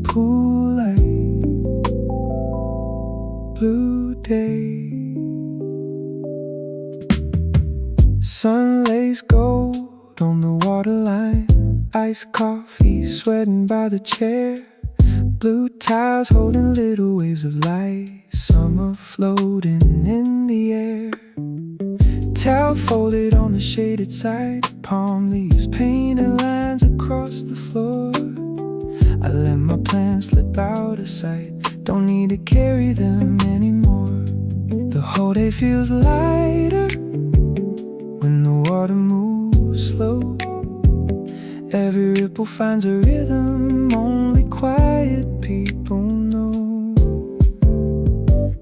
Pool light, blue day. Sun lays gold on the waterline. Iced coffee sweating by the chair. Blue tiles holding little waves of light. Summer floating in the air. Towel folded on the shaded side. Palm leaves painting lines across the floor. I let my plans slip out of sight. Don't need to carry them anymore. The whole day feels lighter when the water moves slow. Every ripple finds a rhythm only quiet people know.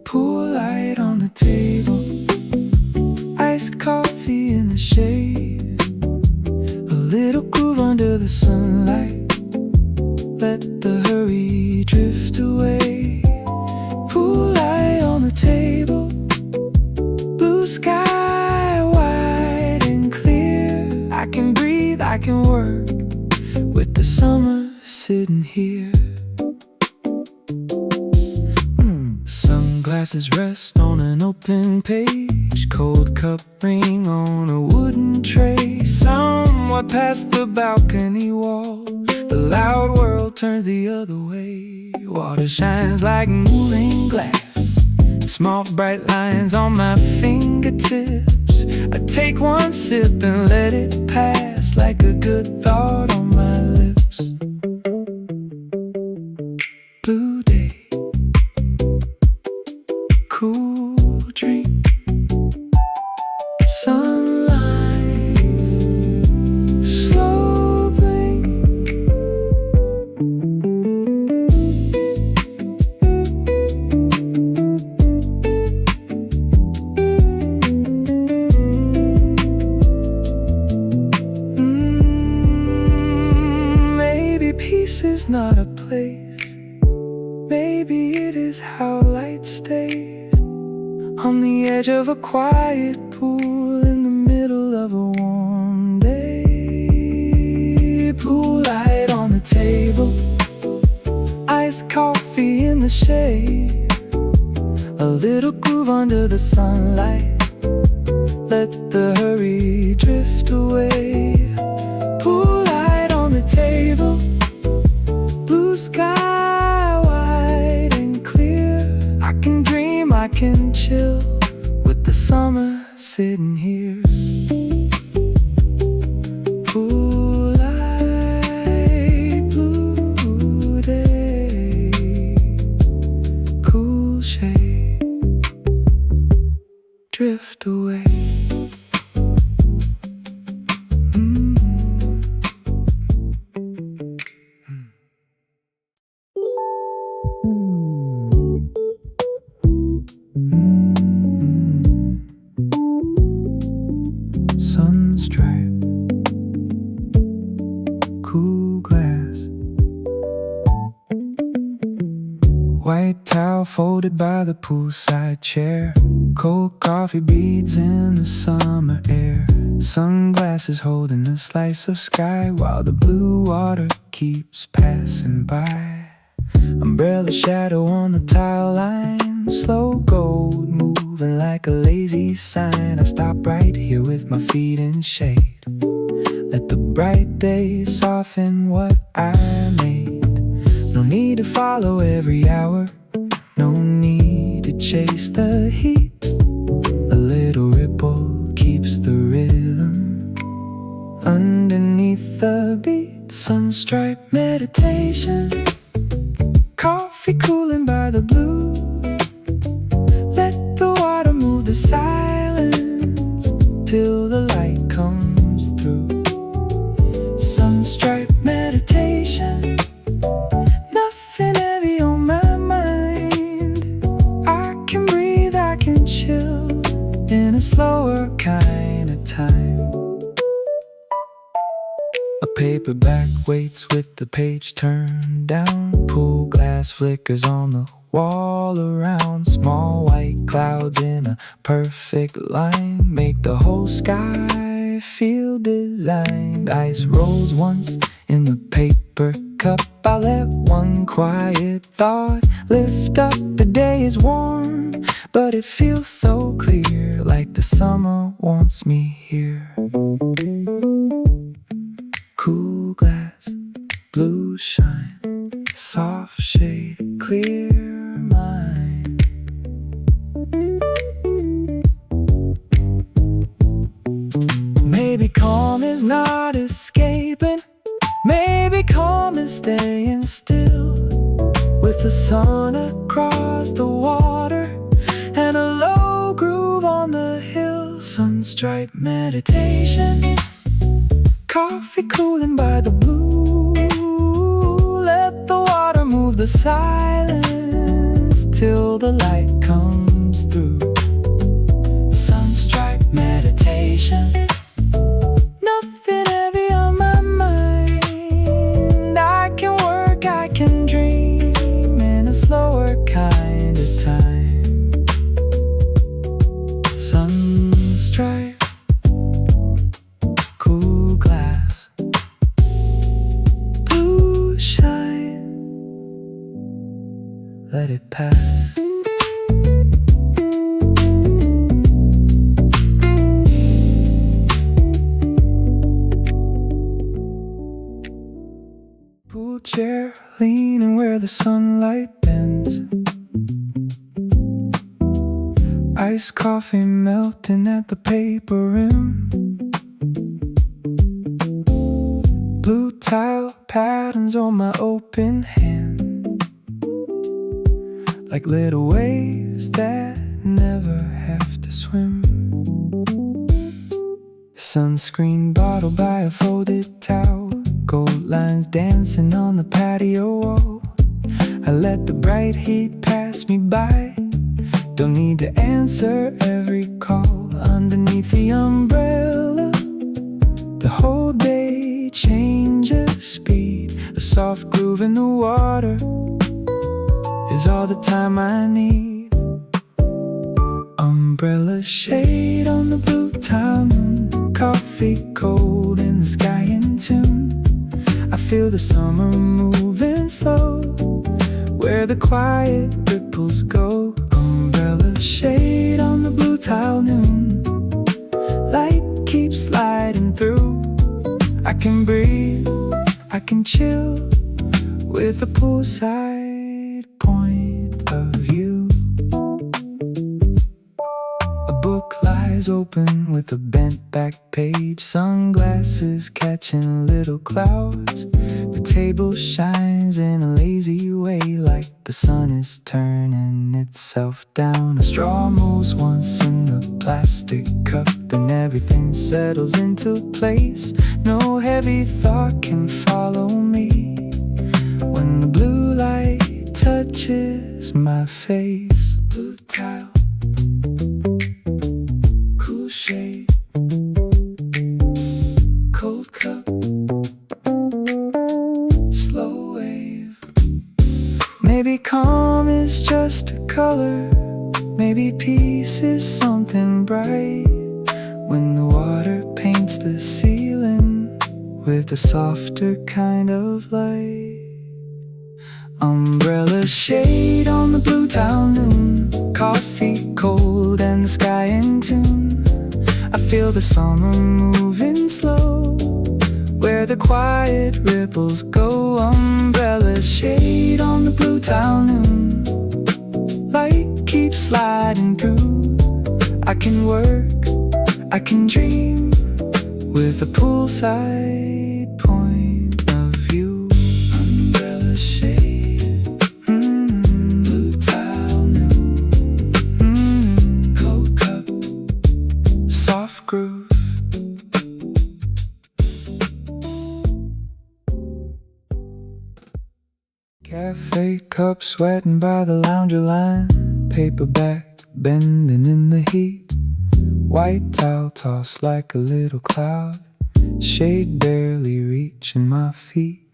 Pool light on the table, iced coffee in the shade. A little groove under the sunlight. Let the hurry drift away. Pool light on the table, blue sky wide and clear. I can breathe, I can work with the summer sitting here. Sunglasses rest on an open page. Cold cup ring on a wooden tray. Somewhat past the balcony wall, the loud world turns the other way. Water shines like moving glass. Small bright lines on my fingertips. I take one sip and let it pass like a good thought on my lips. Blue day, cool drink, sunlight, slow blink. Maybe peace is not a place. Maybe it is how light stays on the edge of a quiet pool in the middle of a warm day. Pool light on the table, iced coffee in the shade. A little groove under the sunlight. Let the hurry drift away. Pool light on the table, blue sky wide and clear. I can dream, I can chill with the summer sitting here. Pool light, blue day, cool shade, drift away. Sunstripe, cool glass, white towel folded by the poolside chair. Cold coffee beads in the summer air. Sunglasses holding a slice of sky while the blue water keeps passing by. Umbrella shadow on the tile line. Slow gold moving like a lazy sign. I stop right here with my feet in shade. Let the bright day soften what I made. No need to follow every hour. No need to chase the heat. A little ripple keeps the rhythm underneath the beat. Sunstripe meditation, coffee cooling by the blue. Let the water move the silence till the light comes through. Sunstripe meditation, nothing heavy on my mind. I can breathe, I can chill in a slower kind of time. A paperback waits with the page turned down. Pool glass flickers on the wall around. Small white clouds in a perfect line make the whole sky I feel designed. Ice rolls once in the paper cup. I let one quiet thought lift up. The day is warm, but it feels so clear, like the summer wants me here. Cool glass, blue shine, soft shade, clear mind. Maybe calm is not escaping, maybe calm is staying still, with the sun across the water and a low groove on the hill. Sunstripe meditation, coffee cooling by the blue. Let the water move the silence till the light comes through. Sunstripe meditation, nothing heavy on my mind. I can work, I can dream in a slower kind of time. Sunstripe, cool glass, blue shine, let it pass. Pool chair, leaning where the sunlight bends. Iced coffee melting at the paper rim. Blue tile patterns on my open hand, like little waves that never have to swim. Sunscreen bottle by a folded towel, gold lines dancing on the patio wall. I let the bright heat pass me by, don't need to answer every call. Underneath the umbrella, the whole day changes speed. A soft groove in the water is all the time I need. Umbrella shade on the blue tile moon, coffee cold and the sky in tune. I feel the summer moving slow, where the quiet ripples go. Umbrella shade on the blue tile noon, light keeps sliding through. I can breathe, I can chill, with a poolside point of view. A book lies open with a bent back page, sunglasses catching little clouds. The table shines in a lazy way, like the sun is turning itself down. A straw moves once in the plastic cup, then everything settles into place. No heavy thought can follow me when the blue light touches my face. Blue tile, cool shade, cold cup, slow wave. Maybe calm is just a color, maybe peace is something bright, when the water paints the ceiling with a softer kind of light. Umbrella shade on the blue tile noon, coffee cold and the sky in tune. I feel the summer moving slow, where the quiet ripples go. Umbrella shade on the blue tile noon, light keeps sliding through. I can work, I can dream, with a poolside point of view. Umbrella shade, blue tile noon, cold cup, soft groove. Cafe cup sweating by the lounger line, paperback bending in the heat. White towel tossed like a little cloud, shade barely reaching my feet.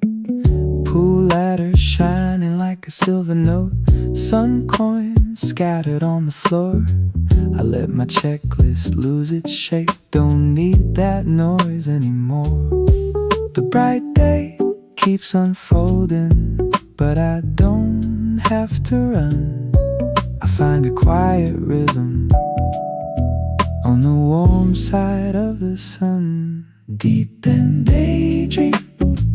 Pool ladder shining like a silver note, sun coins pen scattered on the floor. I let my checklist lose its shape. Don't need that noise anymore. The bright day keeps unfolding, but I don't have to run. I find a quiet rhythm on the warm side of the sun. Deep in daydream,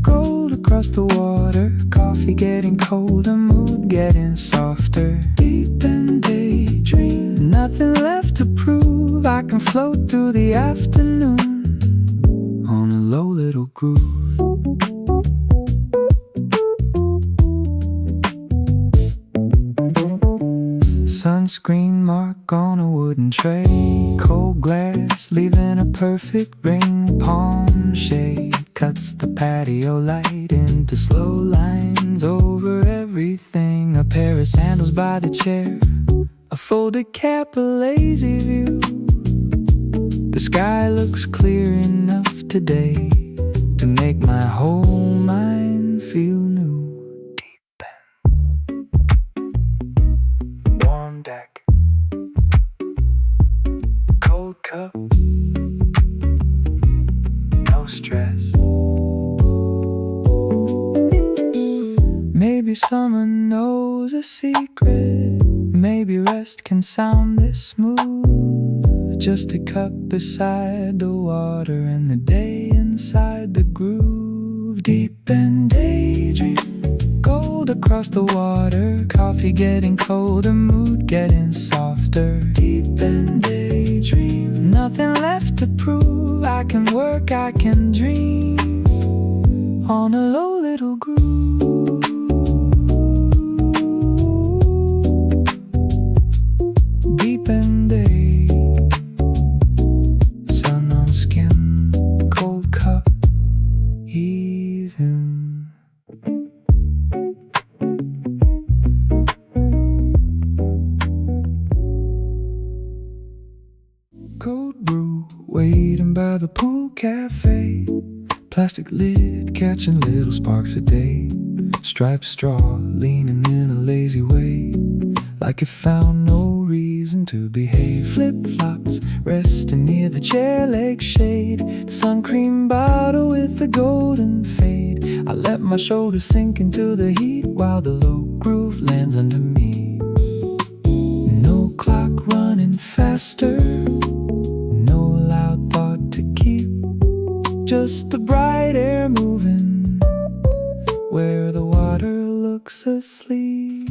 gold across the water, coffee getting colder, mood getting softer. Deep in daydream, nothing left to prove. I can float through the afternoon on a low little groove. Sunscreen mark on a wooden tray, cold glass leaving a perfect ring. Palm shade cuts the patio light into slow lines over everything. A pair of sandals by the chair, a folded cap, a lazy view. The sky looks clear enough today to make my whole mind feel new. Deck, cold cup, no stress. Maybe someone knows a secret. Maybe rest can sound this smooth. Just a cup beside the water and the day inside the groove. Deep in daydream, gold across the water, coffee getting colder, mood getting softer. Deep in daydream, nothing left to prove. I can work, I can dream on a low little groove. Deep in day, sun on skin, cold cup, easing. Cold brew, waiting by the pool cafe. Plastic lid, catching little sparks a day. Striped straw, leaning in a lazy way, like it found no reason to behave. Flip-flops, resting near the chair leg shade. Sun cream bottle with a golden fade. I let my shoulders sink into the heat while the low groove lands under me. No clock running faster, no loud thought to keep, just the bright air moving where the water looks asleep.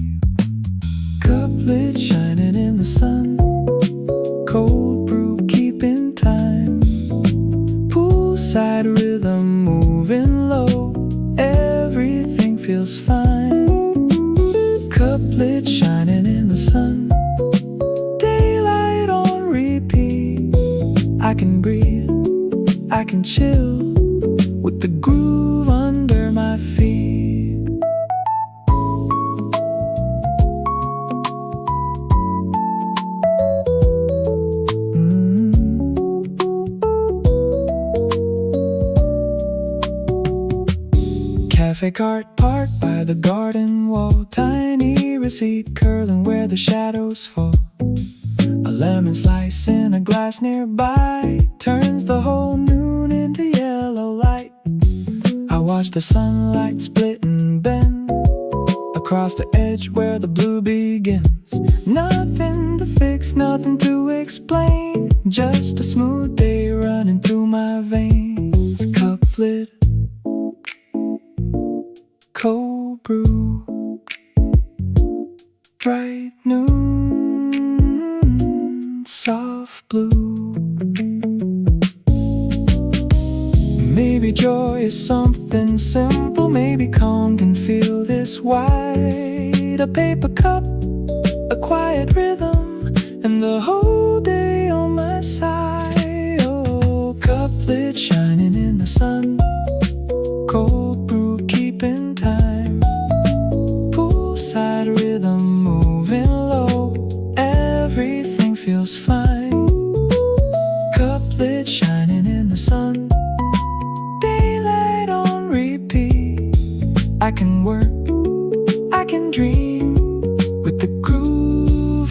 Cup lid shining in the sun, cold brew keeping time. Poolside rhythm moving low, everything feels fine. Cup lid shining in the sun, daylight on repeat. I can breathe, I can chill with the groove under my feet. Cafe cart parked by the garden wall, tiny receipt curling where the shadows fall. A lemon slice in a glass nearby turns the whole noon into yellow light. I watch the sunlight split and bend across the edge where the blue begins. Nothing to fix, nothing to explain, just a smooth day running through my veins. Cup lid, cold brew, bright noon, soft blue. Maybe joy is something simple, maybe calm can feel this wide. A paper cup, a quiet rhythm, and the whole day on my side. Oh, cup lid shining in the sun, cold brew keeping time. Poolside rhythm moving low, everything feels fine. Cup lid shining in the sun, daylight on repeat. I can work, I can dream with the groove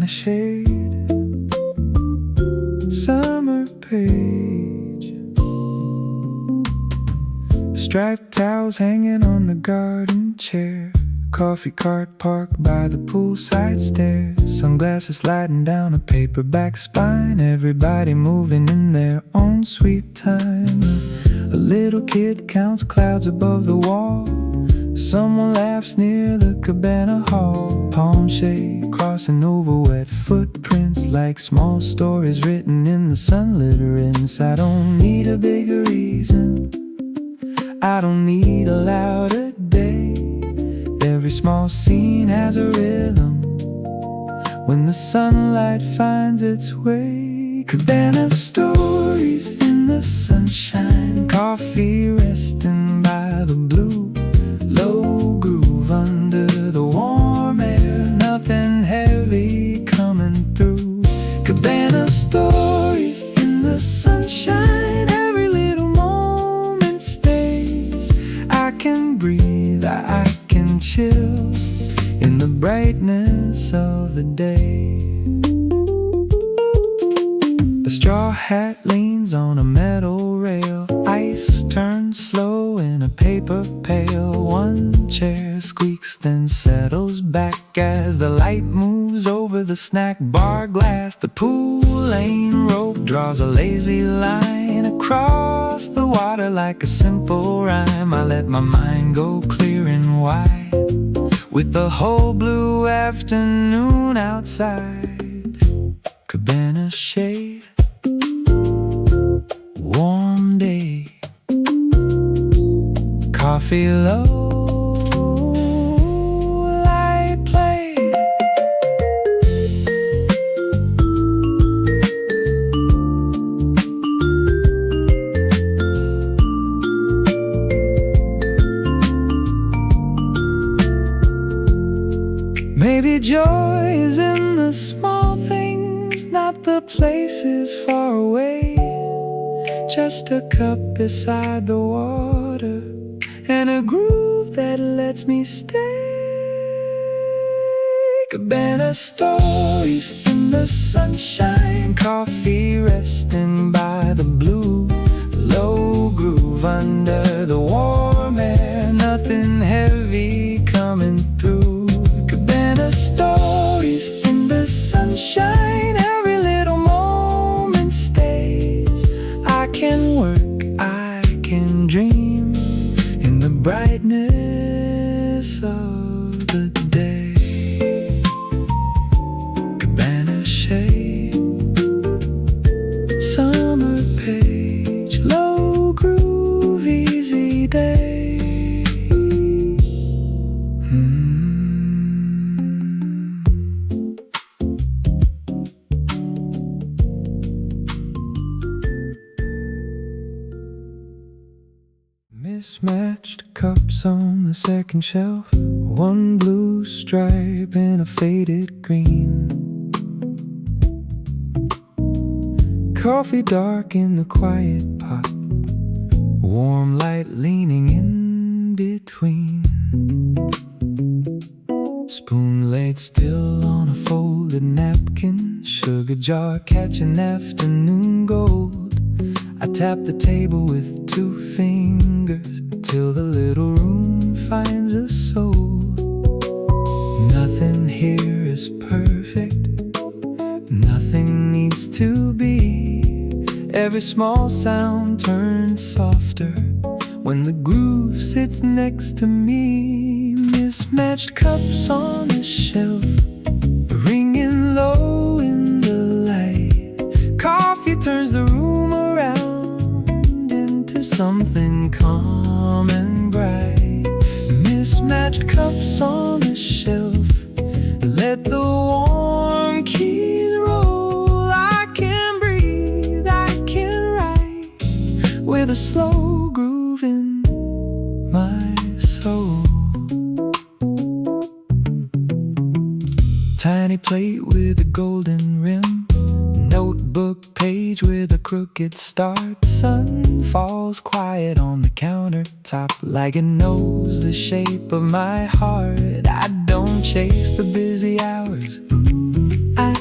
Cabana shade, summer page, striped towels hanging on the garden chair, coffee cart parked by the poolside stairs, sunglasses sliding down a paperback spine, everybody moving in their own sweet time. A little kid counts clouds above the wall, someone laughs near the Cabana hall, palm shade crossing over wet footprints like small stories written in the sunlit rinse. I don't need a bigger reason, I don't need a louder day. Every small scene has a rhythm when the sunlight finds its way. Cabana stories in the sunshine, coffee resting by the blue, low groove under the warm air, nothing heavy coming through. Cabana stories in the sunshine, every little moment stays. I can breathe, I can chill in the brightness of the day. A straw hat leans on a metal rail, ice turns slow in a paper pail. One chair squeaks then settles back as the light moves over the snack bar glass. The pool lane rope draws a lazy line across the water like a simple rhyme. I let my mind go clear and wide with the whole blue afternoon outside. Cabana shade, warm day, coffee low, light play. Maybe joy is in the small things, not the places far away. Just a cup beside the water and a groove that lets me stay. Cabana stories in the sunshine, coffee resting by the blue, low groove under the warm air, nothing heavy coming through. Cabana stories in the sunshine, every little moment stays. I can work, I can dream in the brightness of the day. Cabana shade, summer page, low groove, easy day. Mismatched cups on the second shelf, one blue stripe and a faded green. Coffee dark in the quiet pot, warm light leaning in between. Spoon laid still on a folded napkin, sugar jar catching afternoon gold. I tap the table with 2 fingers till the little room finds a soul. Nothing here is perfect, nothing needs to be. Every small sound turns softer when the groove sits next to me. Mismatched cups on a shelf, ringing low in the light. Coffee turns the room around into something calm and bright. Mismatched cups on the shelf, let the warm keys roll. I can breathe, I can write with a slow groove in my soul. Tiny plate with a golden rim, notebook page with a crooked start. Sun falls quiet on the countertop like it knows the shape of my heart. I don't chase the busy hours, I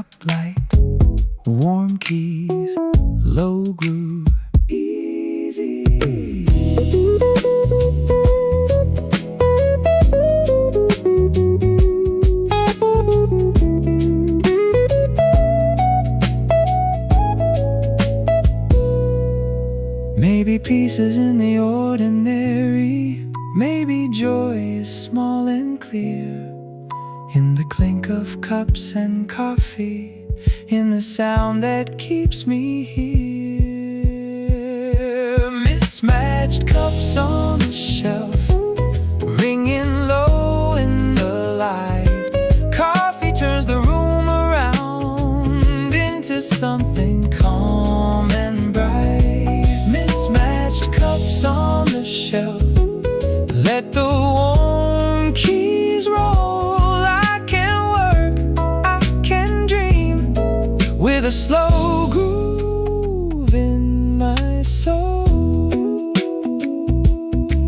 up light, warm keys, low groove, easy. Maybe peace is in the ordinary. Maybe joy is small and clear, in the clink of cups and coffee, in the sound that keeps me here. Mismatched cups on the shelf, ringing low in the light. Coffee turns the room around into something calm and bright. Mismatched cups on the shelf, let the warm keys roll. I can work, I can dream, with a slow groove in my soul.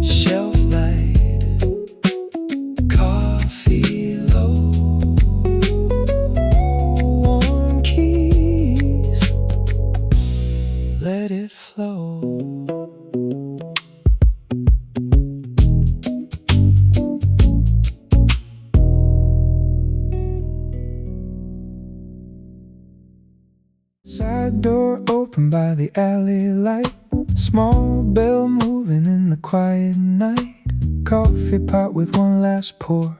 Shelf light, coffee low, warm keys, let it flow. Side door open by the alley light, small bell moving in the quiet night. Coffee pot with one last pour,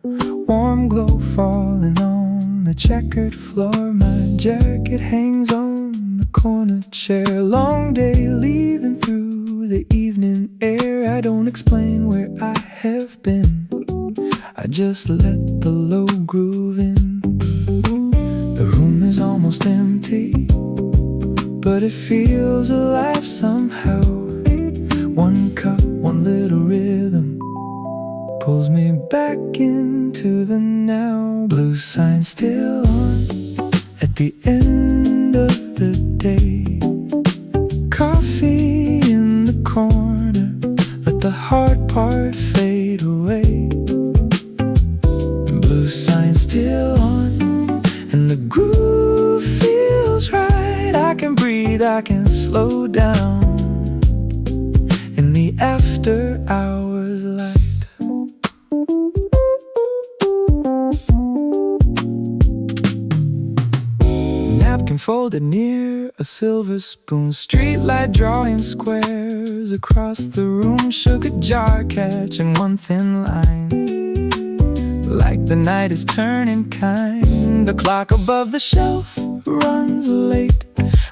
warm glow falling on the checkered floor. My jacket hangs on the corner chair. Long day leaving through the evening air. I don't explain where I have been, I just let the low groove in. The room is almost empty, but it feels alive somehow. One cup, one little rhythm pulls me back into the now. Blue sign still on at the end of the day. Coffee in the corner, let the hard part fade away. Blue sign still on, and the groove feels right. I can breathe, I can slow down in the after hours light. Napkin folded near a silver spoon, streetlight drawing squares across the room. Sugar jar catching one thin line, like the night is turning kind. The clock above the shelf runs late,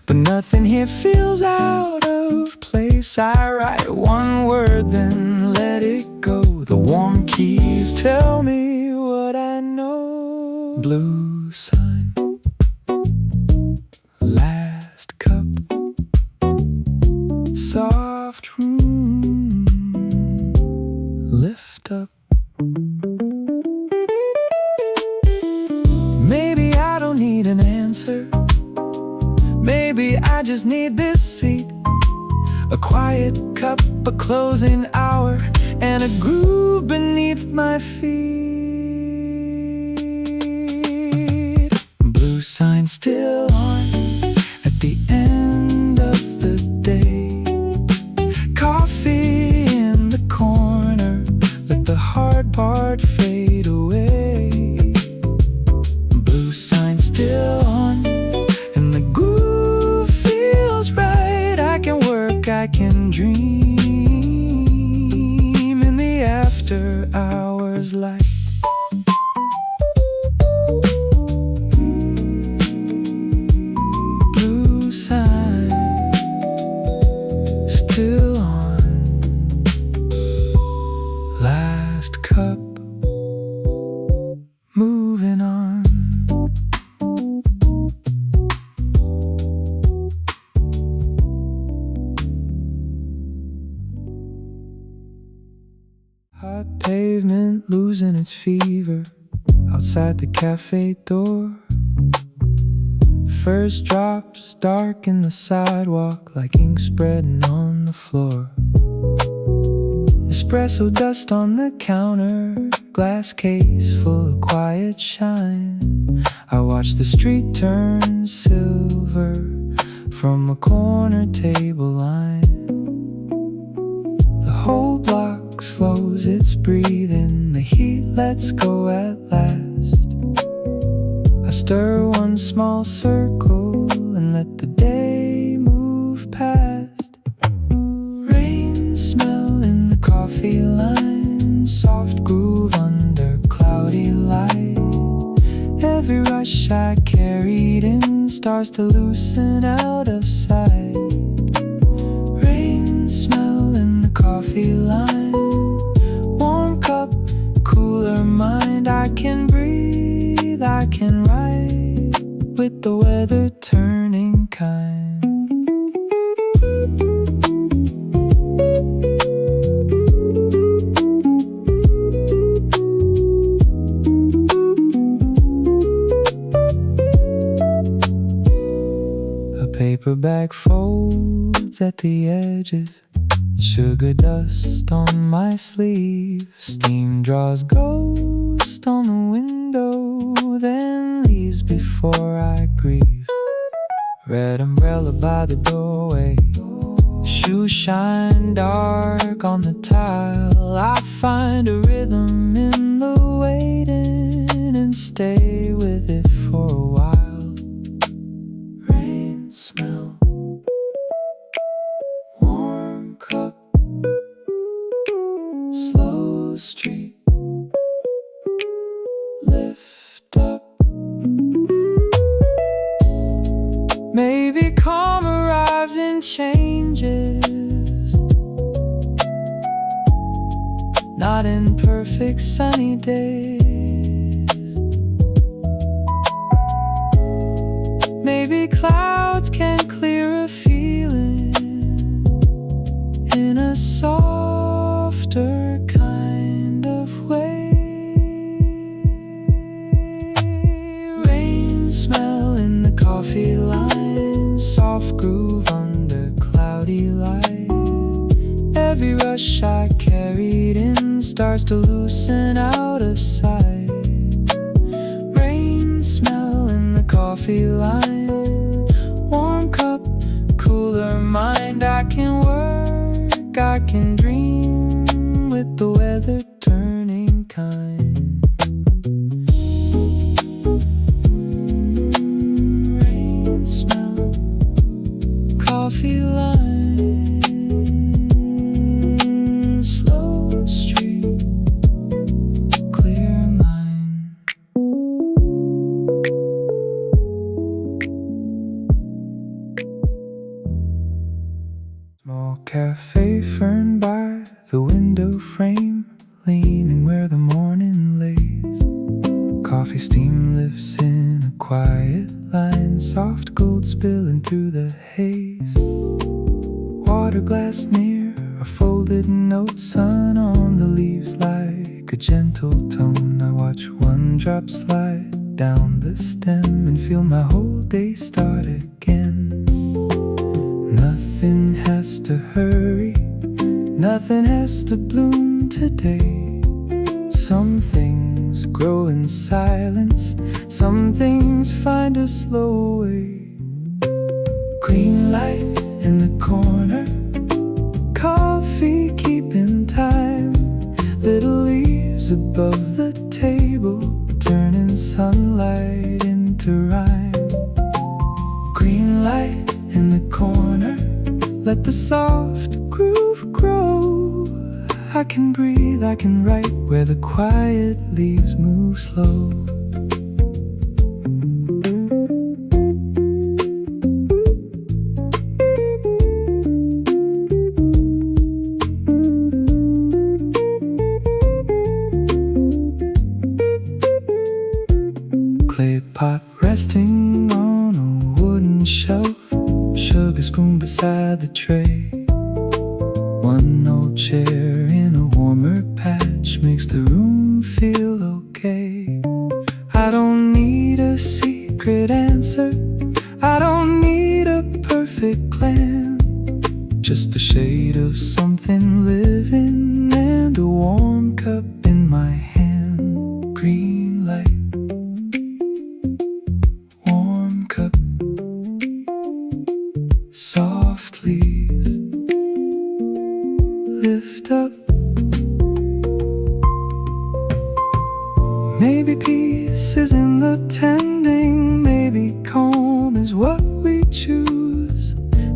but nothing here feels out of place. I write one word, then let it go. The warm keys tell me what I know. Blue sign, last cup, soft room, lift up. Maybe I don't need an answer, maybe I just need this seat. A quiet cup, a closing hour, and a groove beneath my feet. Blue sign still on at the end of the day. Coffee in the corner, let the hard part fade away. Blue sign still on, and the groove feels right. I can work, I can dream in the after hours light. Blue sign still on, last cup, moving on. Hot pavement losing its fever outside the cafe door. First drops darken the sidewalk like ink spreading on the floor. Espresso dust on the counter, glass case full of quiet shine. I watch the street turn silver from a corner table line. The whole block slows its breathing, the heat lets go at last. I stir one small circle and let the day move past. Rain smell in the coffee line, soft groove under cloudy light. Every rush I carried in starts to loosen out of sight. Rain smell in the coffee line, warm cup, cooler mind. I can breathe, I can write with the weather turning kind. Paperback folds at the edges, sugar dust on my sleeve. Steam draws ghost on the window, then leaves before I grieve. Red umbrella by the doorway, shoes shine dark on the tile. I find a rhythm in the waiting and stay with it for a while. Smell, warm cup, slow street, lift up. Maybe calm arrives and changes, not in perfect sunny days. Maybe clouds can clear a feeling in a softer kind of way. Rain smell in the coffee line, soft groove under cloudy light. Every rush I carried in starts to loosen out of sight. Rain smell in the coffee line, warm cup, cooler mind. I can work, I can dream with the weather turning kind. Rain smell, coffee line, slow street, clear mind. Small cafe fern by the window frame, leaning where the morning lays. Coffee steam lifts in a quiet line, soft gold spilling through the haze. Water glass near, a folded note, sun on the leaves like a gentle tone. I watch one drop slide down the stem and feel my whole day start again. Nothing has to hurry, nothing has to bloom today. Some things grow in silence, some things find a slow way. Green light in the corner, coffee keeping time. Little leaves above the table, turning sunlight into rhyme. Green light in the corner, let the soft groove grow. I can breathe, I can write where the quiet leaves move slow. Clay pot resting on a wooden shelf, sugar spoon beside the tray. One old chair in a warmer patch makes the room feel okay. I don't need a secret answer, I don't need a perfect plan. Just a shade of something living and a warm cup in my hand. Green light, softly lift up. Maybe peace is in the tending, maybe calm is what we choose.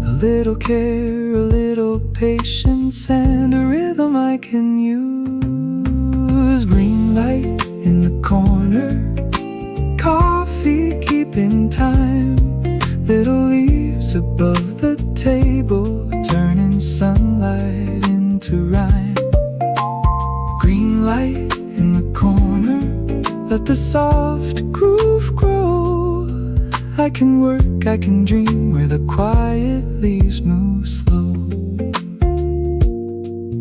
A little care, a little patience, and a rhythm I can use. Green light in the corner, coffee keeping time. Little leaves above the table, turning sunlight into rhyme. Green light in the corner, let the soft groove grow. I can work, I can dream, where the quiet leaves move slow.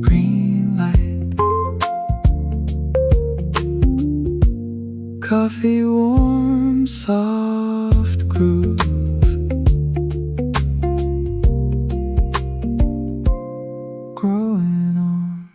Green light, coffee warm, soft groove. Growing on.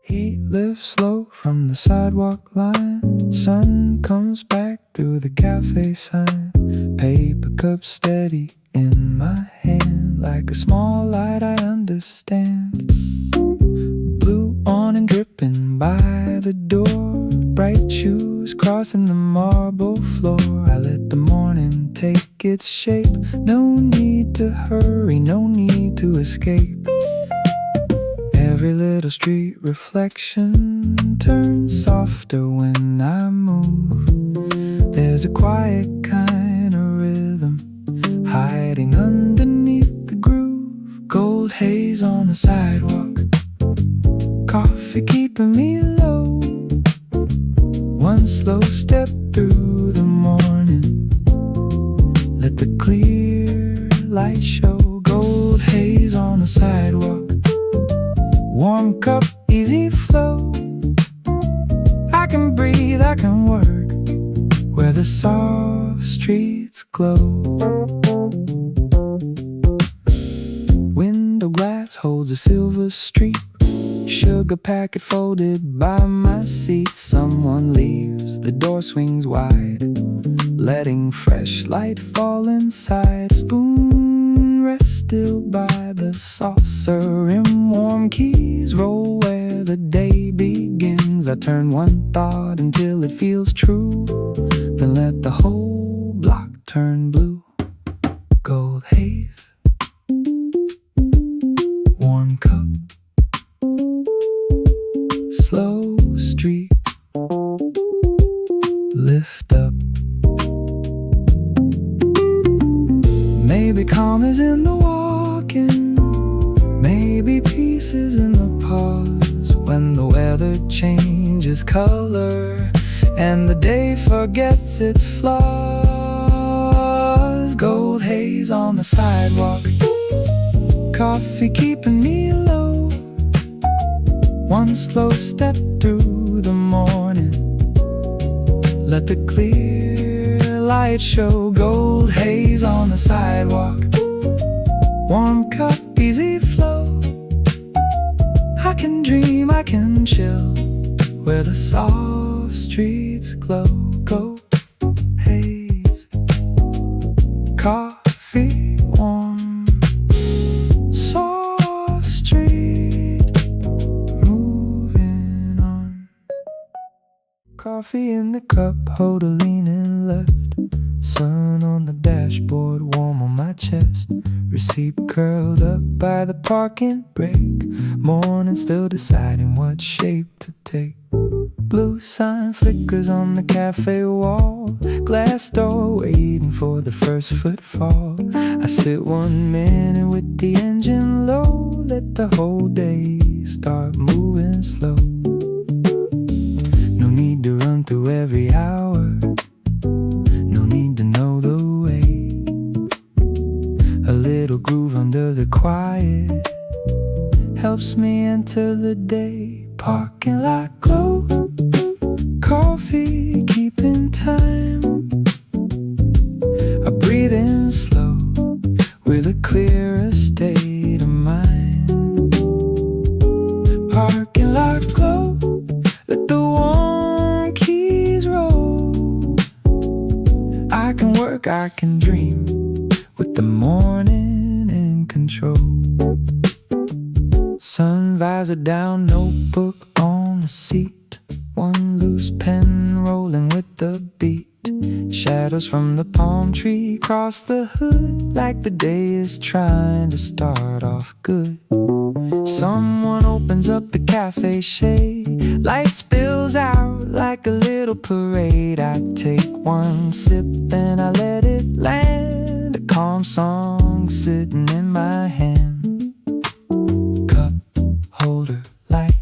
Heat lifts slow from the sidewalk line. Sun comes back through the cafe sign. Paper cup steady in my hand, like a small light I understand. Blue awning dripping by the door, bright shoes crossing the marble floor. I let the morning take its shape. No need to hurry, no need to escape. Every little street reflection turns softer when I move. There's a quiet kind of rhythm hiding underneath the groove. Gold haze on the sidewalk, coffee keeping me low. One slow step through the morning, let the clear light show. Gold haze on the sidewalk, warm cup, easy flow. I can breathe, I can work, where the soft streets glow. Window glass holds a silver streak, sugar packet folded by my seat. Someone leaves, the door swings wide, letting fresh light fall inside. Spoon rests still by the saucer, in warm keys roll where the day begins. I turn one thought until it feels true, then let the whole block turn blue. Gold haze, warm cup, slow street, lift up. Maybe calm is in the walking, maybe peace is in the pause. When the weather changes color and the day forgets its flaws. Gold haze on the sidewalk, coffee keeping me low. One slow step through the morning, let the clear light show. Gold haze on the sidewalk, warm cup, easy flow. I can dream, I can chill, where the soft streets glow. Gold haze, coffee warm, soft street, moving on. Coffee in the cup, holder leaning left. Sun on the dashboard, warm on my chest. Receipt curled up by the parking brake. Morning still deciding what shape to take. Blue sign flickers on the cafe wall. Glass door waiting for the first footfall. I sit 1 minute with the engine low. Let the whole day start moving slow. No need to run through every hour, no need to know the way. A little groove under the quiet helps me enter the day. Parking lot glow, coffee keeping time. I breathe in slow with a clearer state of mind. Parking lot glow, let the warm keys roll. I can can work, I can dream, with the morning in control. Sun visor down, notebook on the seat, one loose pen rolling with the beat. Shadows from the palm tree cross the hood, like the day is trying to start off good. Someone opens up the cafe shade, light spills out like a little parade. I take one sip and I let it land, a calm song sitting in my hand. Cup holder, light,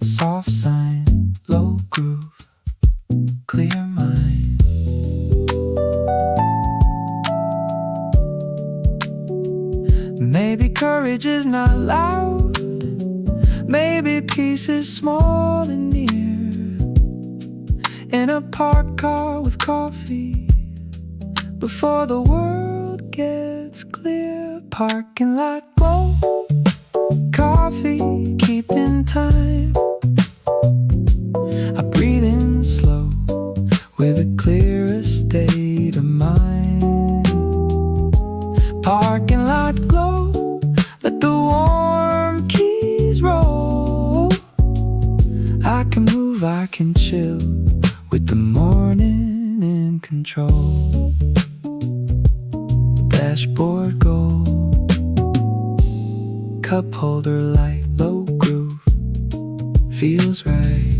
soft sign, low groove, clear mind. Maybe courage is not loud, maybe peace is small and near. In a parked car with coffee, before the world gets clear. Parking lot glow, coffee keeping time. I breathe in slow, with a clearer state of mind. Parking lot glow, let the warm keys roll. I can move, I can chill, with the morning in control. Dashboard gold, cup holder light, low groove, feels right.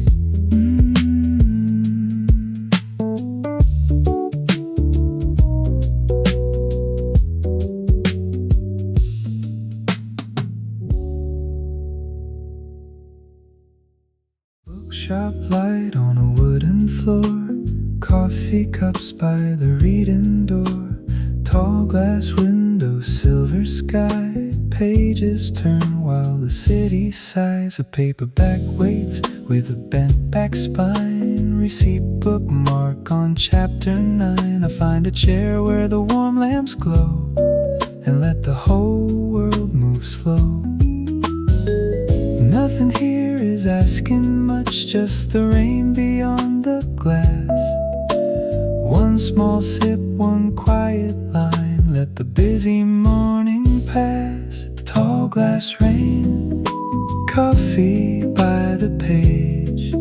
Bookshop light on a wooden floor, coffee cups by the reading door. Tall glass window, silver sky, pages turn while the city sighs. A paperback waits with a bent back spine, receipt bookmark on chapter 9. I find a chair where the warm lamps glow, and let the whole world move slow. Nothing here is asking much, just the rain beyond the glass. One small sip, one quiet line, let the busy morning pass. Tall glass rain, coffee by the page,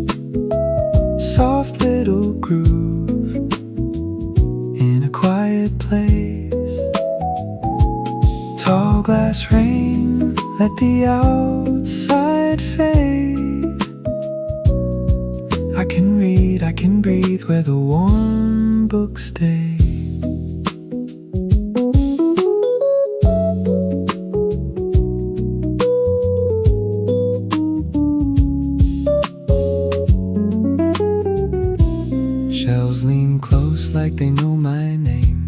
soft little groove in a quiet place. Tall glass rain, let the outside fade. I can read, I can breathe where the warm books stay. Shelves lean close like they know my name.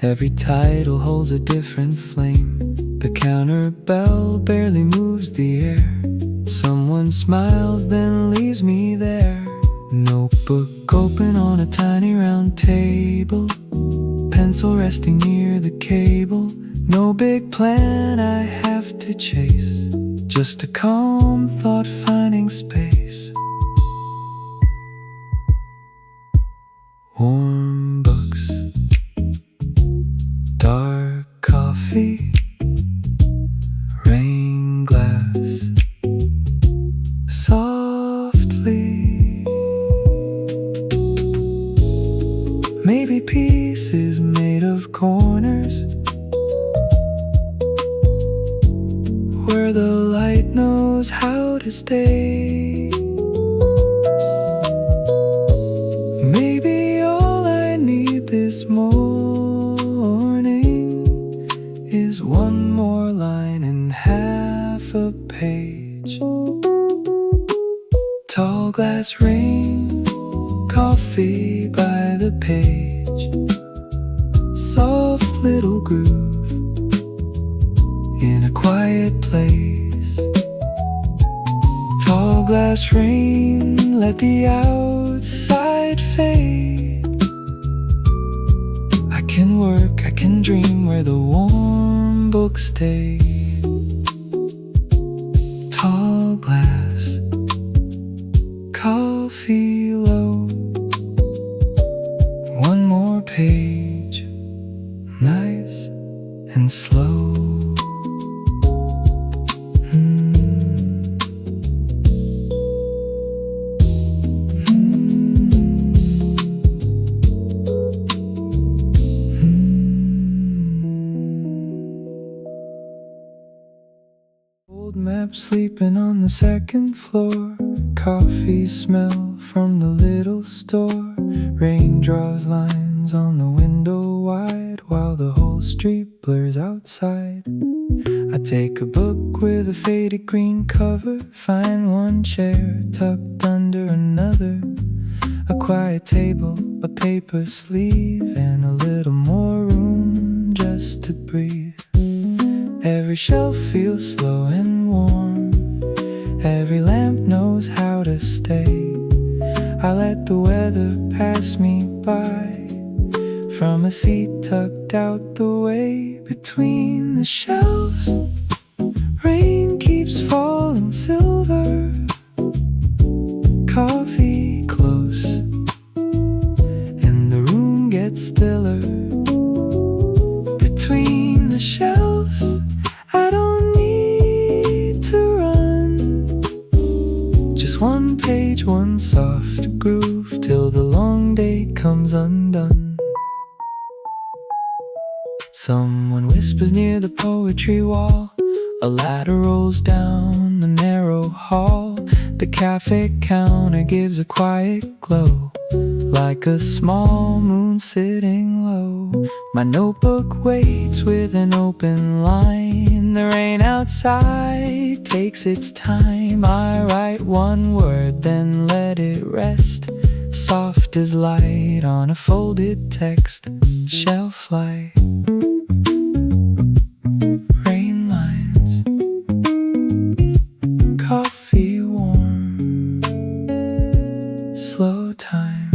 Every title holds a different flame. The counter bell barely moves the air. Someone smiles then leaves me there. Notebook open on a tiny round table, pencil resting near the cable. No big plan I have to chase, just a calm thought finding space. Warm books, dark coffee, rain glass, softly. Maybe peace is made of corners, where the light knows how to stay. Maybe all I need this morning is one more line and half a page. Tall glass rain, coffee by the page, soft little groove in a quiet place. Tall glass rain, let the outside fade. I can work, I can dream where the warm books stay. Tall glass, coffee low, one more page. and slow. Old map sleeping on the second floor. Coffee smell from the little store. Rain draws lines on the window wide while the whole street blurs outside. I take a book with a faded green cover, find one chair tucked under another, a quiet table, a paper sleeve, and a little more room just to breathe. Every shelf feels slow and warm, every lamp knows how to stay. I let the weather pass me by from a seat tucked out the way. Between the shelves, rain keeps falling silver. Coffee close, and the room gets stiller. Between the shelves, I don't need to run. Just one page, one soft groove, till the long day comes undone. Someone whispers near the poetry wall. A ladder rolls down the narrow hall. The cafe counter gives a quiet glow, like a small moon sitting low. My notebook waits with an open line. The rain outside takes its time. I write one word, then let it rest, soft as light on a folded text. Shelf light, rain lines, coffee warm, slow time.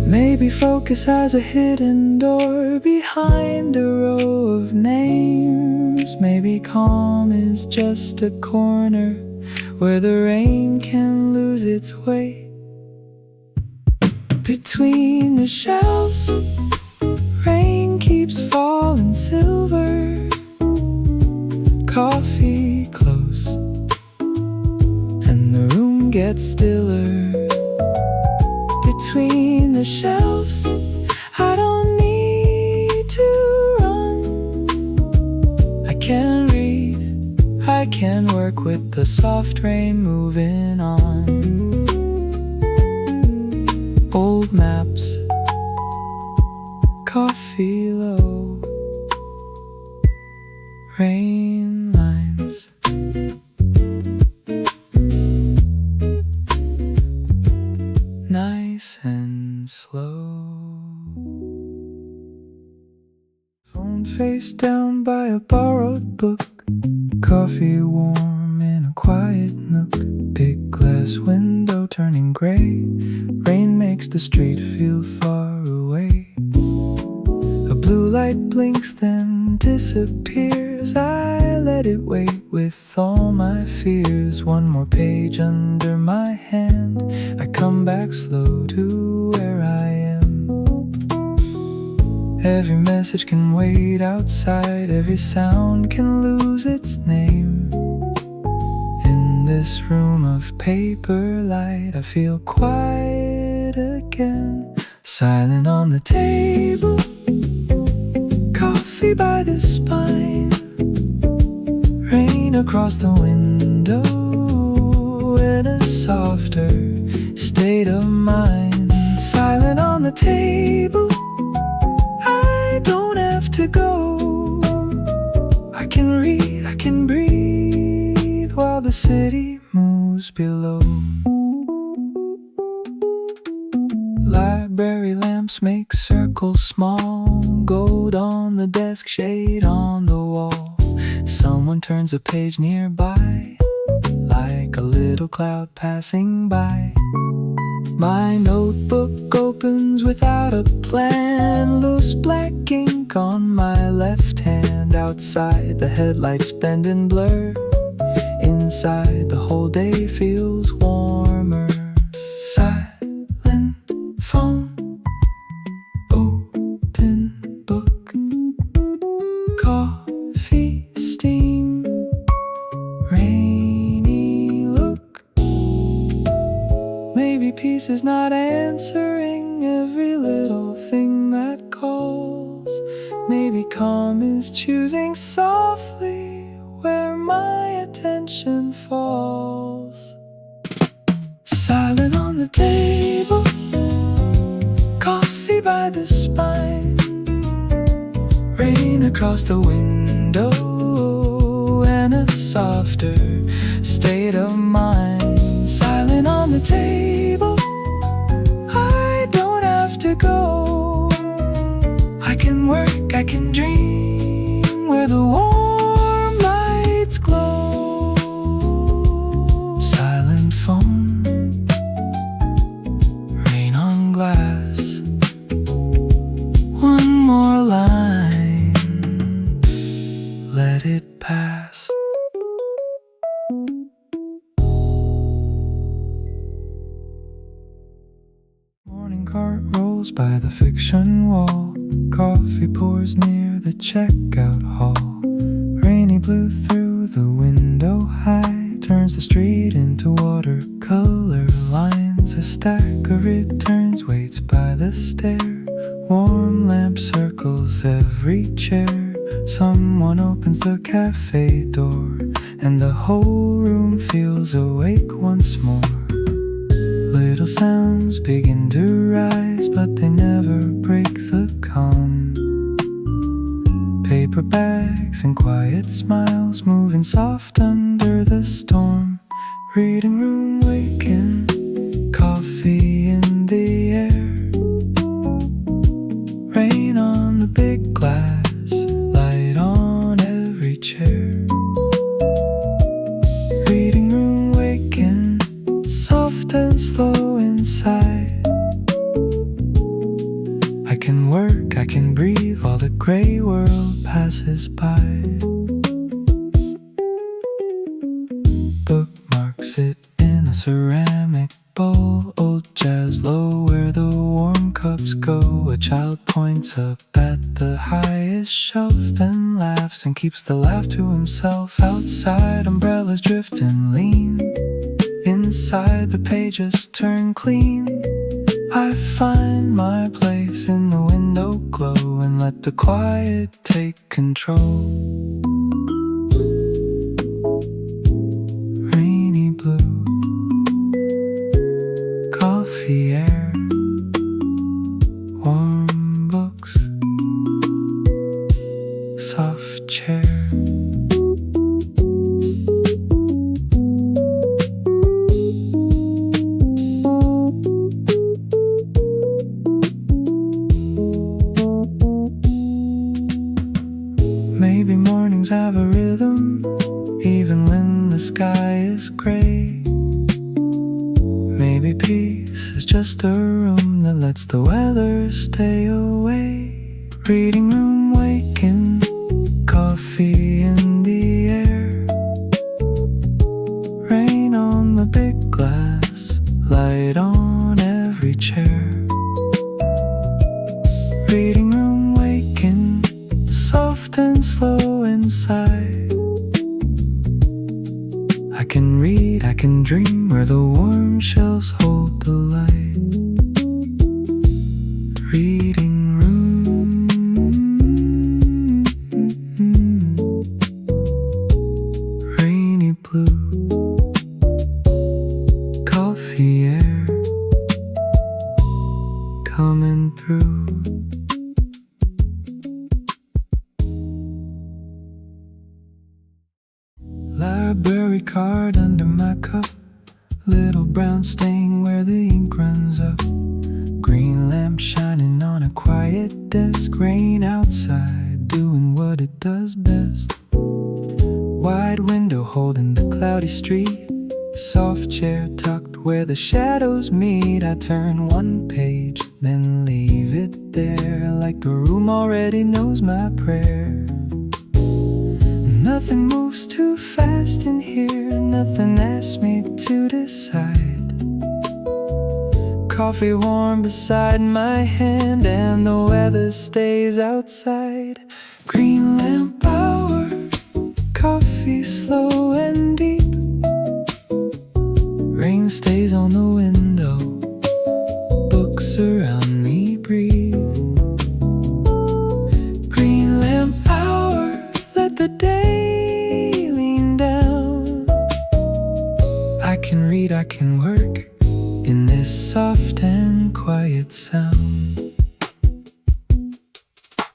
Maybe focus has a hidden door behind a row of names. Maybe calm is just a corner where the rain can lose its way. Between the shelves, rain keeps falling silver. Coffee close, and the room gets stiller. Between the shelves, I don't need to run. I can read, I can work with the soft rain moving on. Old maps, coffee low, rain lines, nice and slow. Phone face down by a borrowed book. Coffee warm in a quiet nook. Big glass window turning gray. Rain makes the street feel far away. A blue light blinks then disappears. I let it wait with all my fears. One more page under my hand. I come back slow to where I am. Every message can wait outside. Every sound can lose its name. In this room of paper light, I feel quiet again. Silent on the table, coffee by the spine, rain across the window in a softer state of mind. Silent on the table, I don't have to go. I can read, I can breathe while the city moves below. Library lamps make circles small. Gold on the desk, shade on the wall. Someone turns a page nearby, like a little cloud passing by. My notebook opens without a plan. Loose black ink desk on my left hand. Outside, the headlights bend and blur. Inside, the whole day feels warmer. Silent phone, open book, coffee steam, rainy look. Maybe peace is not answering every little thing that calls. Maybe calm is choosing softly where my attention falls. Silent on the table, coffee by the spine, rain across the window, and a softer state of mind. Silent on the table, I don't have to go. I can work, I can dream where the warm lights glow. Silent phone, rain on glass, one more line, let it pass. Morning cart rolls by the fiction wall. Coffee pours near the checkout hall. Rainy blue through the window high turns the street into watercolor lines. A stack of returns waits by the stair. Warm lamp circles every chair. Someone opens the cafe door, and the whole room feels awake once more. Little sounds begin to rise, but they never break the calm. Paper bags and quiet smiles moving soft under the storm. Reading room waking, coffee in the air, rain on the big glass, light on every chair. Reading room waking, soft and slow inside. I can work, I can breathe while the gray world passes by. Bookmarks it in a ceramic bowl. Old Jazzhop where the warm cups go. A child points up at the highest shelf, then laughs and keeps the laugh to himself. Outside, umbrellas drift and lean. Inside, the pages turn clean. I find my place in the window glow and let the quiet take control. Rainy blue, coffee air, warm books, soft chair. Maybe mornings have a rhythm, even when the sky is gray. Maybe peace is just a room that lets the weather stay away. Reading room waking, coffee in the air, rain on the big glass, light on every chair. Reading room waking, soft and slow inside. I can read, I can dream where the warm shelves hold the light. Reading room, rainy blue, coffee air coming through. Library card under my cup, little brown stain where the ink runs up. Green lamp shining on a quiet desk, rain outside doing what it does best. Wide window holding the cloudy street, soft chair tucked where the shadows meet. I turn one page, then leave it there, like the room already knows my prayer. Nothing moves too fast in here, nothing asks me to decide. Coffee warm beside my hand, and the weather stays outside. Green lamp hour, coffee slow and deep. Rain stays on the window, books around me breathe. Green lamp hour, let the day lean down. I can read, I can work in this soft and quiet sound.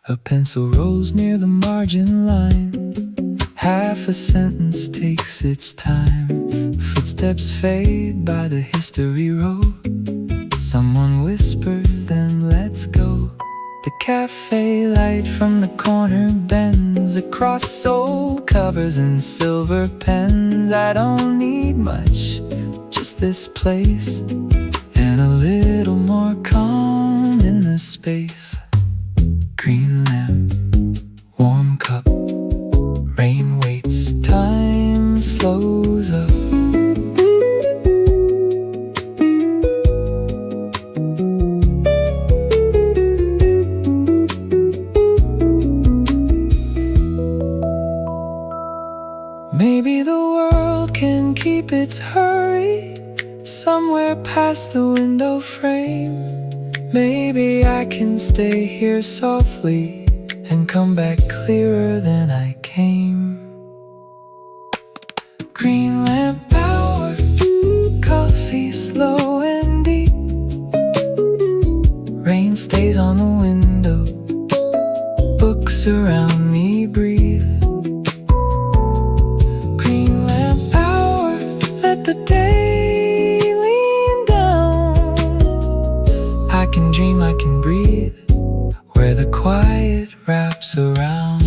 A pencil rolls near the margin line, half a sentence takes its time. Footsteps fade by the history row. Someone whispers, then lets go. The cafe light from the corner bends across old covers and silver pens. I don't need much, just this place and a little more calm in the space. Green lamp, warm cup, rain waits, time slows up. Maybe the world can keep its hurry somewhere past the window frame. Maybe I can stay here softly and come back clearer than I came. Green lamp hour, coffee slow and deep. Rain stays on the window, books around me breathe. Green lamp hour, let the day lean down. I can dream, I can breathe, where the quiet wraps around.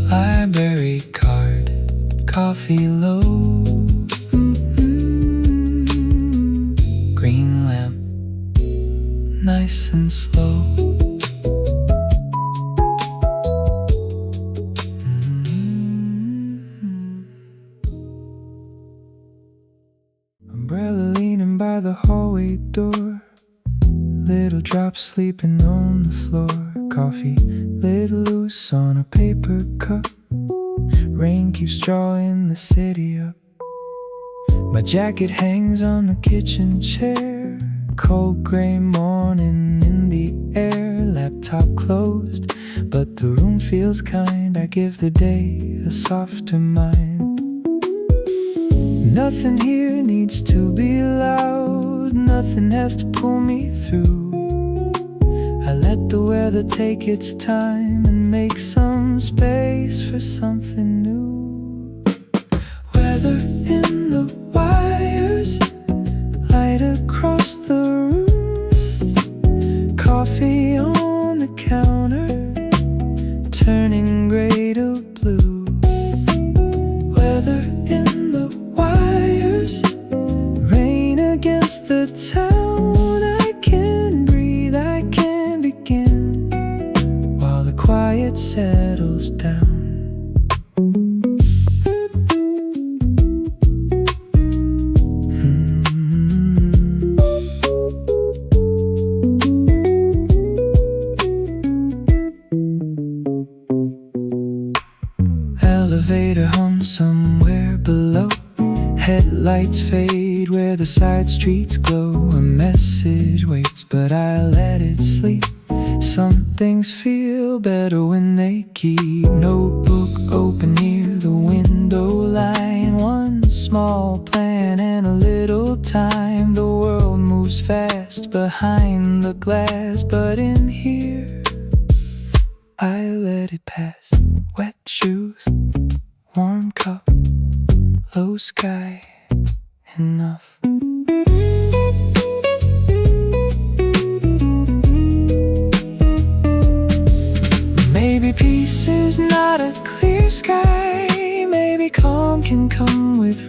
Library card, coffee low. Green lamp, nice and slow. Umbrella leaning by the hallway door. Little drops sleeping on the floor. Coffee lit loose on a paper cup. Rain keeps drawing the city up. My jacket hangs on the kitchen chair. Cold gray morning in the air. Laptop closed, but the room feels kind. I give the day a softer mind. Nothing here needs to be loud, nothing has to pull me through. I let the weather take its time and make some space for something new. Weather in the wires, light across the room. Coffee on the counter, turning gray to blue. Weather in the wires, rain against the town. I can breathe, I can begin, while the quiet settles down. Elevator hums somewhere below. Headlights fade where the side streets glow. A message waits, but I let it sleep. Some things feel better when they keep. Notebook open near the window line. One small plan and a little time. The world moves fast behind the glass, but in here I let it pass. Wet shoes, warm cup, low sky, enough. Maybe peace is not a clear sky. Maybe calm can come with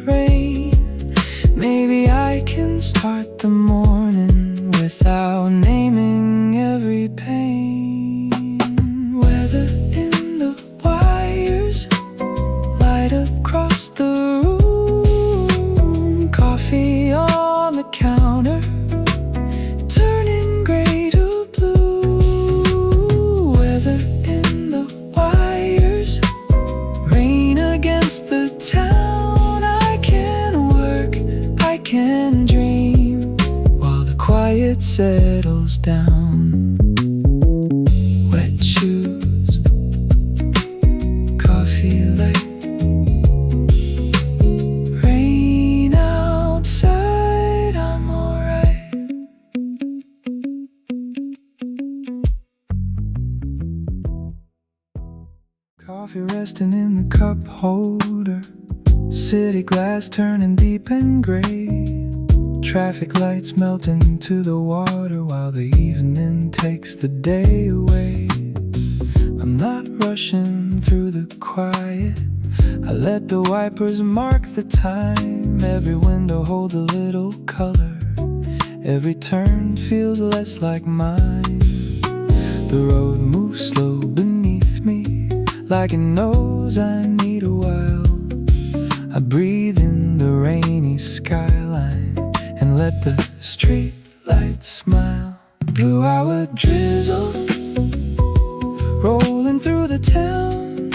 quiet settles down. Wet shoes, coffee light, rain outside, I'm alright. Coffee resting in the cup holder, city glass turning deep and gray. Traffic lights melt into the water while the evening takes the day away. I'm not rushing through the quiet, I let the wipers mark the time. Every window holds a little color, every turn feels less like mine. The road moves slow beneath me, like it knows I need a while. I breathe in the rainy skyline and let the street lights smile. Blue hour drizzle rolling through the town,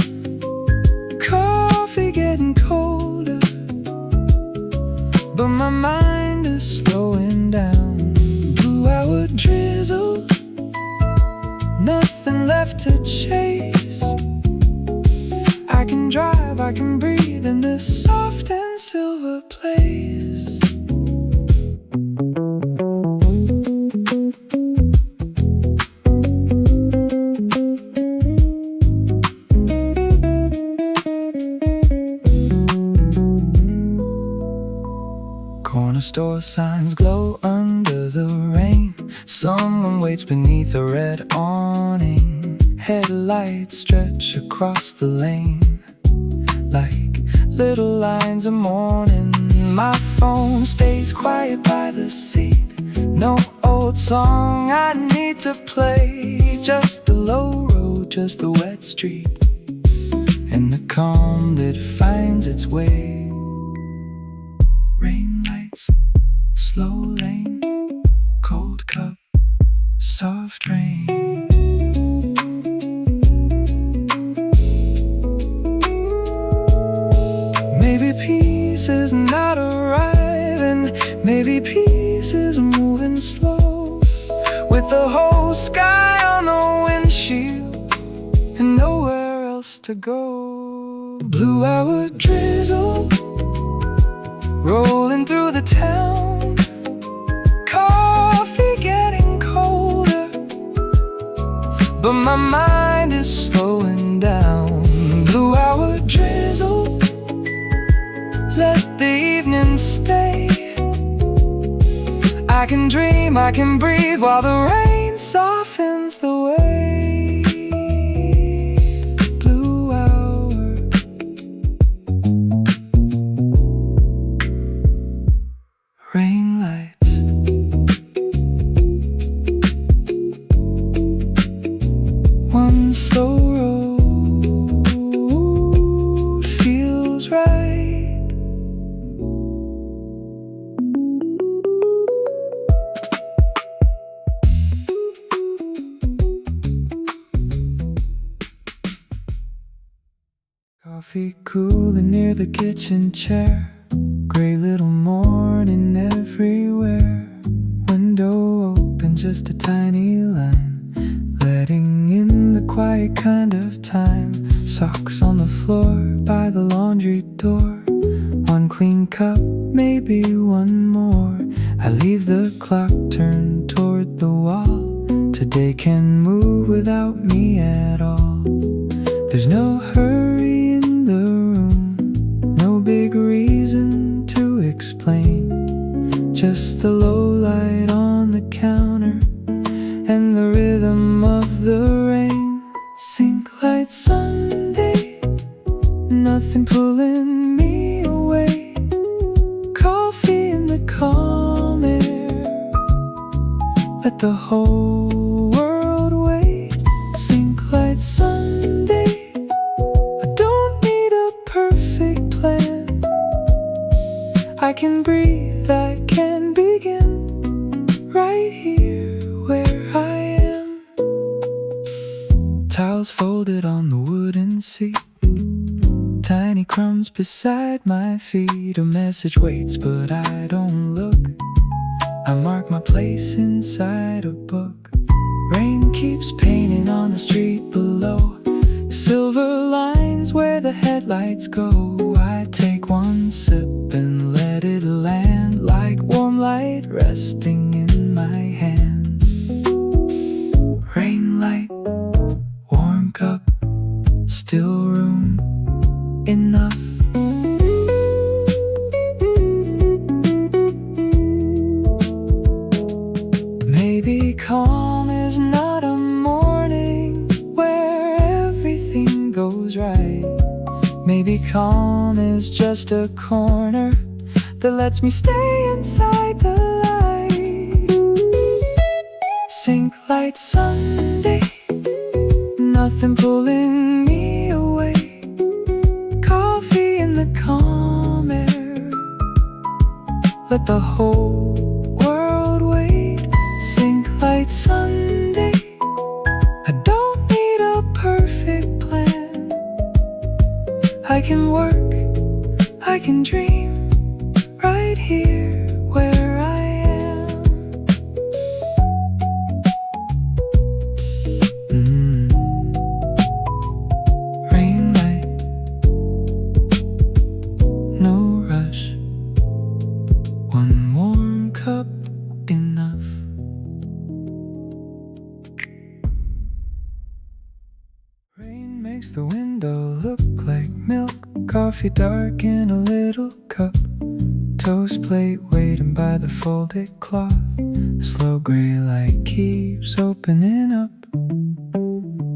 coffee getting colder, but my mind is slowing down. Blue hour drizzle, nothing left to chase. I can drive, I can breathe in this soft and silver place. Corner store signs glow under the rain. Someone waits beneath a red awning. Headlights stretch across the lane like little lines of mourning. My phone stays quiet by the seat. No old song I need to play. Just the low road, just the wet street, and the calm that finds its way. Rain lights, slow lane, cold cup, soft rain. Maybe peace is not arriving, maybe peace is moving slow, with the whole sky on the windshield and nowhere else to go. Blue hour drizzle rolling through the town, coffee getting colder, but my mind is slowing down. Blue hour drizzle, let the evening stay. I can dream, I can breathe while the rain softens the way. Blue hour, rain lights, one slow road feels right. Coffee cooling near the kitchen chair, gray little morning everywhere. Window open, just a tiny line, letting in the quiet kind of time. Socks on the floor by the laundry door, one clean cup, maybe one more. I leave the clock turned toward the wall. Today can move without me at all. There's no hurry in the room, no big reason to explain, just the low light on the counter and the rhythm of the rain. Sink light Sunday, nothing pulling me away. Coffee in the calm air, let the whole world wait. Sink light Sunday, I can breathe, I can begin right here where I am. Towels folded on the wooden seat, tiny crumbs beside my feet. A message waits but I don't look. I mark my place inside a book. Rain keeps painting on the street below, silver lines where the headlights go. I take one sip and let it land like warm light resting in my hand. Rain light, warm cup, still room enough. Maybe calm is not a morning where everything goes right. Maybe calm is just a corner that lets me stay inside the light. Sink light Sunday, nothing pulling me away. Coffee in the calm air, let the whole world wait. Sink light Sunday, I don't need a perfect plan. I can work, I can dream, right here where I am. Rain light, no rush, one warm cup enough. Rain makes the window look like milk, coffee dark in a little cup, toast plate waiting by the folded cloth. Slow gray light keeps opening up.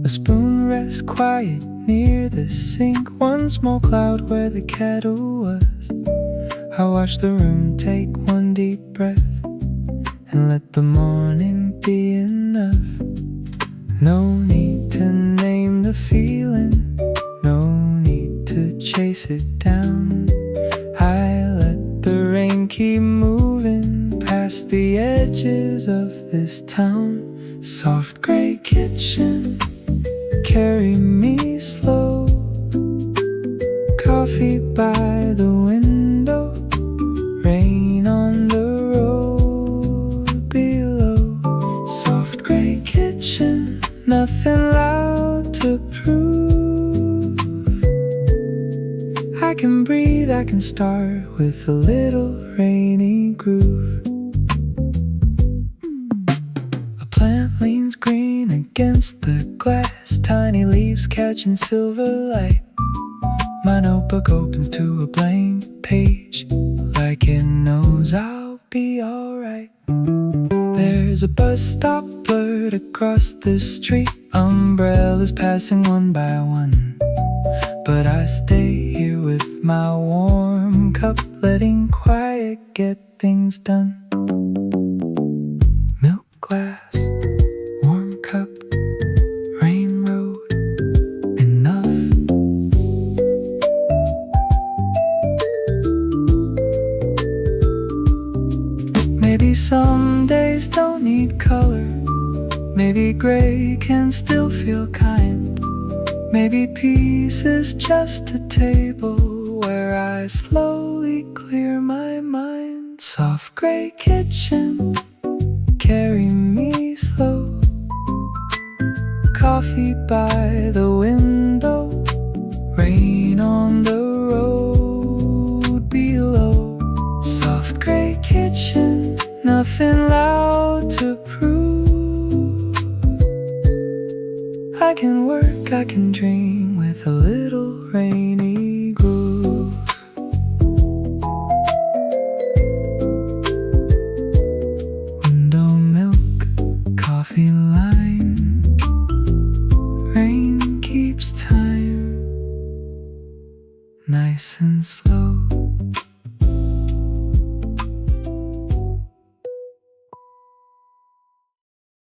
A spoon rests quiet near the sink, one small cloud where the kettle was. I watch the room take one deep breath and let the morning be enough. No need to name the feeling, no need to chase it down. I let the rain keep moving past the edges of this town. Soft gray kitchen, carry me slow. Coffee by the window, rain on the road below. Soft gray kitchen, nothing loud to prove. I can breathe, I can start with a little rainy groove. A plant leans green against the glass, tiny leaves catching silver light. My notebook opens to a blank page, like it knows I'll be alright. There's a bus stop blurred across the street, umbrellas passing one by one. But I stay here with my warm cup, letting quiet get things done. Milk glass, warm cup, rain road, enough. Maybe some days don't need color, maybe gray can still feel kind. Maybe peace is just a table where I slowly clear my mind. Soft gray kitchen, carry me slow. Coffee by the window, rain on the road below. Soft gray kitchen, nothing loud to prove. I can work, I can dream with a little rainy groove. Window milk, coffee lime, rain keeps time, nice and slow.